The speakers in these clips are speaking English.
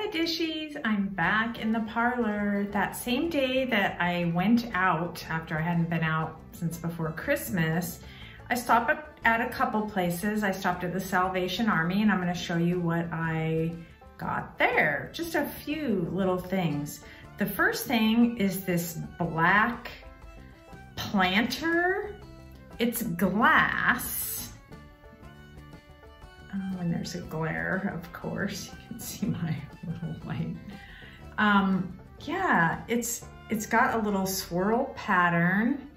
Hi dishies, I'm back in the parlor. That same day that I went out, after I hadn't been out since before Christmas, I stopped at a couple places. I stopped at the Salvation Army and I'm gonna show you what I got there. Just a few little things. The first thing is this black planter. It's glass. When there's a glare, of course, you can see my little light. Yeah, it's got a little swirl pattern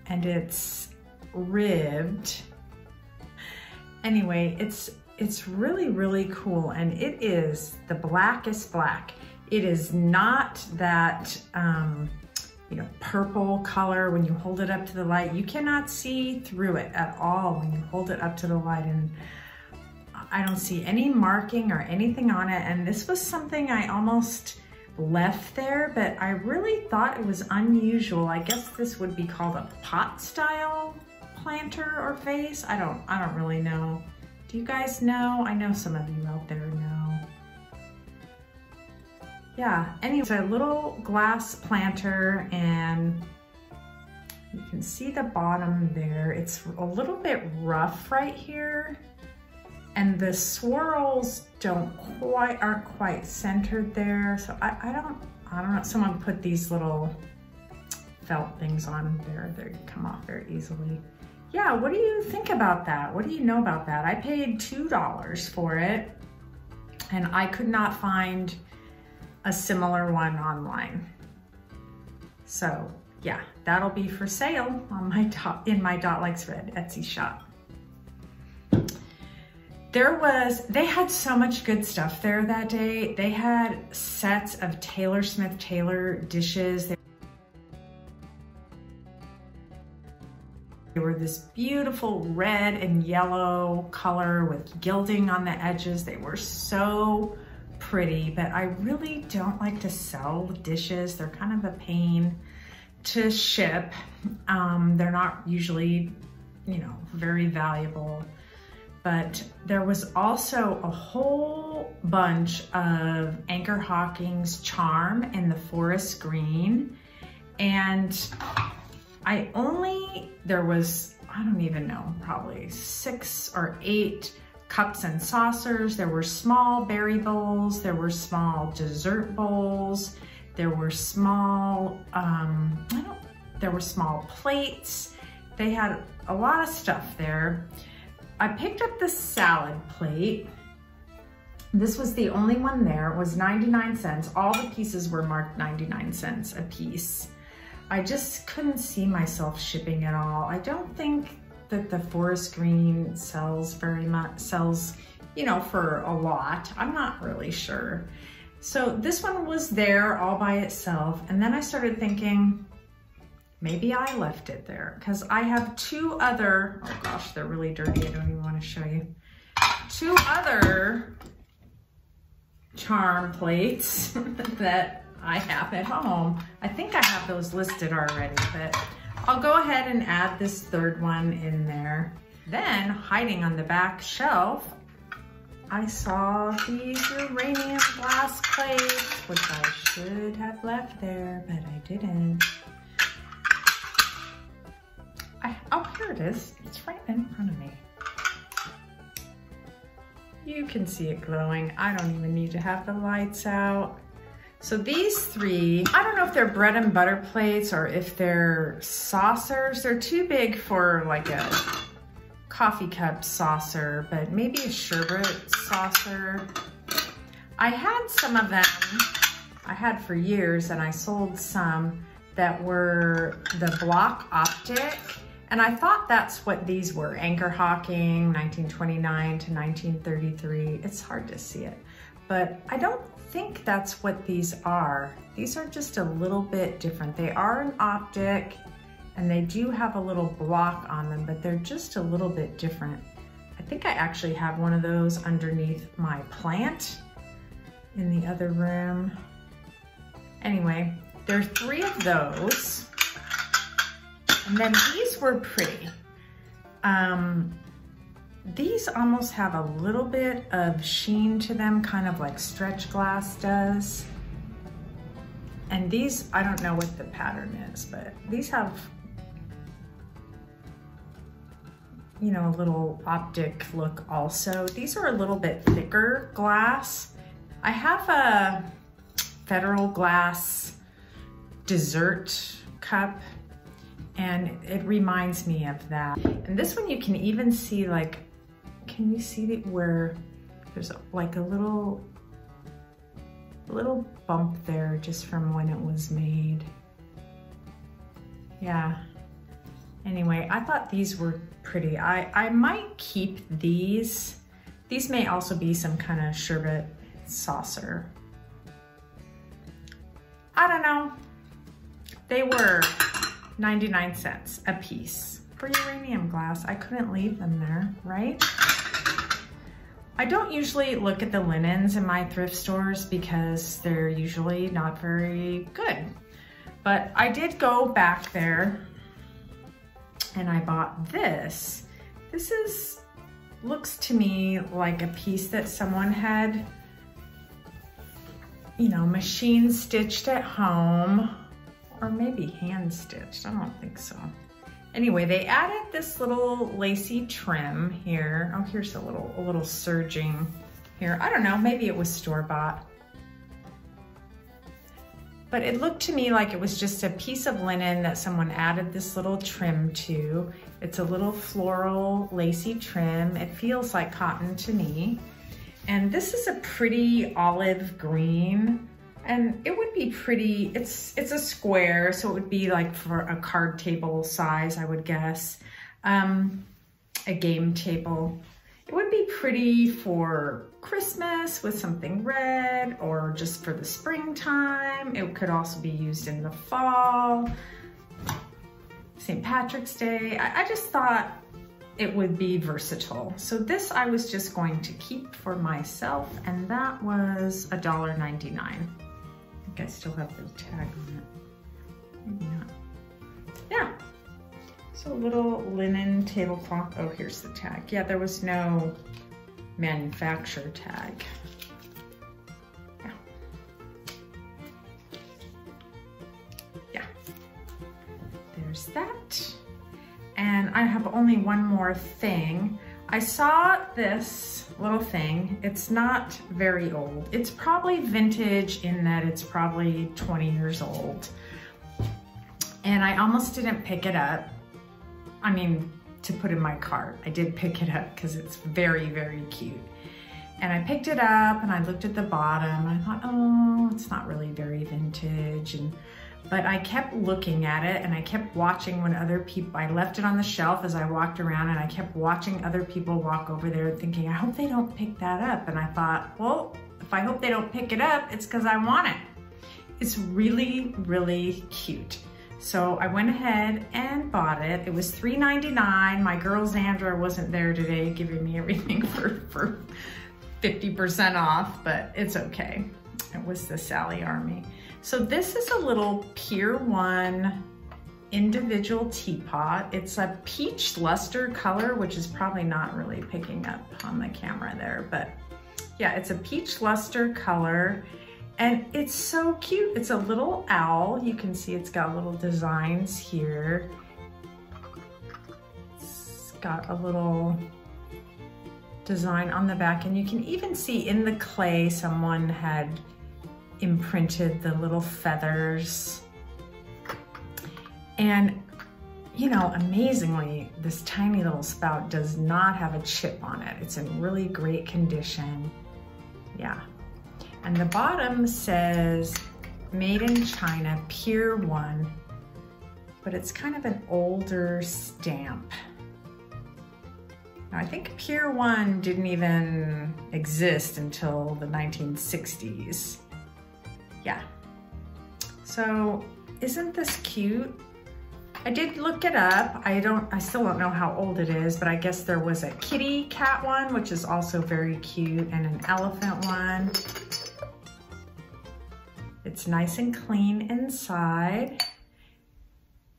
and it's ribbed. Anyway, it's really, really cool, and it is the blackest black. It is not that, you know, purple color. When you hold it up to the light, you cannot see through it at all when you hold it up to the light, and I don't see any marking or anything on it. And this was something I almost left there, but I really thought it was unusual. I guess this would be called a pot style planter or vase. I don't really know. Do you guys know? I know some of you out there know. Yeah, anyway, it's a little glass planter and you can see the bottom there. It's a little bit rough right here and the swirls aren't quite centered there. So I don't know, someone put these little felt things on there. They come off very easily. Yeah, what do you think about that? What do you know about that? I paid $2 for it and I could not find a similar one online. So yeah, that'll be for sale on in my Dotlikesred Etsy shop. They had so much good stuff there that day. They had sets of Taylor Smith Taylor dishes. They were this beautiful red and yellow color with gilding on the edges. They were so pretty, but I really don't like to sell dishes. They're kind of a pain to ship. They're not usually, you know, very valuable. But there was also a whole bunch of Anchor Hocking's charm in the forest green. And there was, I don't even know, probably 6 or 8 cups and saucers. There were small berry bowls. There were small dessert bowls. There were small, there were small plates. They had a lot of stuff there. I picked up the salad plate. This was the only one there. It was 99 cents. All the pieces were marked 99 cents a piece. I just couldn't see myself shipping it all. I don't think that the forest green sells very much, you know, for a lot. I'm not really sure. So this one was there all by itself. And then I started thinking, maybe I left it there because I have 2 other, oh gosh, they're really dirty. I don't even want to show you. 2 other charm plates that I have at home. I think I have those listed already, but I'll go ahead and add this 3rd one in there. Then hiding on the back shelf, I saw these uranium glass plates, which I should have left there, but I didn't. Oh, here it is. It's right in front of me. You can see it glowing. I don't even need to have the lights out. So these 3, I don't know if they're bread and butter plates or if they're saucers. They're too big for like a coffee cup saucer, but maybe a sherbet saucer. I had some of them, I had for years, and I sold some that were the block optic. And I thought that's what these were, Anchor Hocking, 1929 to 1933. It's hard to see it, but I don't think that's what these are. These are just a little bit different. They are an optic and they do have a little block on them, but they're just a little bit different. I think I actually have one of those underneath my plant in the other room. Anyway, there are 3 of those. And then these were pretty. These almost have a little bit of sheen to them, kind of like stretch glass does. And these, I don't know what the pattern is, but these have, you know, a little optic look also. These are a little bit thicker glass. I have a Federal glass dessert cup, and it reminds me of that. And this one you can even see, like, can you see where there's like a little bump there just from when it was made. Yeah. Anyway, I thought these were pretty. I might keep these. These may also be some kind of sherbet saucer. I don't know. They were 99 cents a piece for uranium glass. I couldn't leave them there, right? I don't usually look at the linens in my thrift stores because they're usually not very good. But I did go back there and I bought this. This looks to me like a piece that someone had, you know, machine stitched at home, or maybe hand stitched, I don't think so. Anyway, they added this little lacy trim here. Oh, here's a little serging here. I don't know, maybe it was store-bought. But it looked to me like it was just a piece of linen that someone added this little trim to. It's a little floral lacy trim. It feels like cotton to me. And this is a pretty olive green. And it would be pretty, it's a square, so it would be like for a card table size, I would guess. A game table. It would be pretty for Christmas with something red, or just for the springtime. It could also be used in the fall, St. Patrick's Day. I just thought it would be versatile. So this I was just going to keep for myself, and that was $1.99. I think I still have the tag on it. Maybe not. Yeah. So a little linen tablecloth. Oh, here's the tag. Yeah, there was no manufacturer tag. Yeah. Yeah. There's that. And I have only one more thing. I saw this little thing. It's not very old. It's probably vintage in that it's probably 20 years old. And I almost didn't pick it up. I mean, to put in my cart. I did pick it up because it's very, very cute. And I picked it up and I looked at the bottom and I thought, oh, it's not really very vintage. But I kept looking at it and I kept watching when other people, I left it on the shelf as I walked around, and I kept watching other people walk over there thinking, I hope they don't pick that up. And I thought, well, if I hope they don't pick it up, it's because I want it. It's really, really cute. So I went ahead and bought it. It was $3.99. My girl Zandra wasn't there today giving me everything for 50% off, but it's okay. It was the Sally Army. So this is a little Pier 1 individual teapot. It's a peach luster color, which is probably not really picking up on the camera there, but yeah, it's a peach luster color. And it's so cute. It's a little owl. You can see it's got little designs here. It's got a little design on the back, and you can even see in the clay someone had imprinted the little feathers. And you know, amazingly, this tiny little spout does not have a chip on it. It's in really great condition. Yeah. And the bottom says made in China, Pier 1, but it's kind of an older stamp. Now, I think Pier 1 didn't even exist until the 1960s. Yeah. So isn't this cute? I did look it up. I still don't know how old it is, but I guess there was a kitty cat one, which is also very cute, and an elephant one. It's nice and clean inside,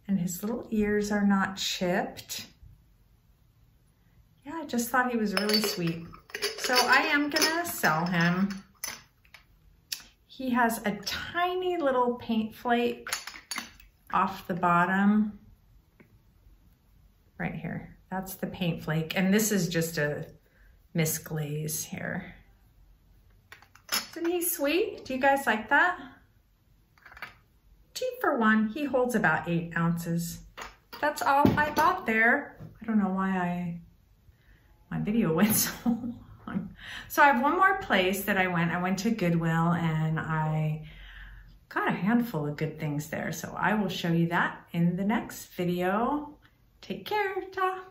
and his little ears are not chipped. Yeah, just thought he was really sweet. So I am gonna sell him. He has a tiny little paint flake off the bottom. Right here, that's the paint flake. And this is just a misglaze here. Isn't he sweet? Do you guys like that? Cheap for one. He holds about 8 ounces. That's all I bought there. I don't know why my video went so long. So I have one more place that I went to Goodwill, and I got a handful of good things there. So I will show you that in the next video. Take care, ta.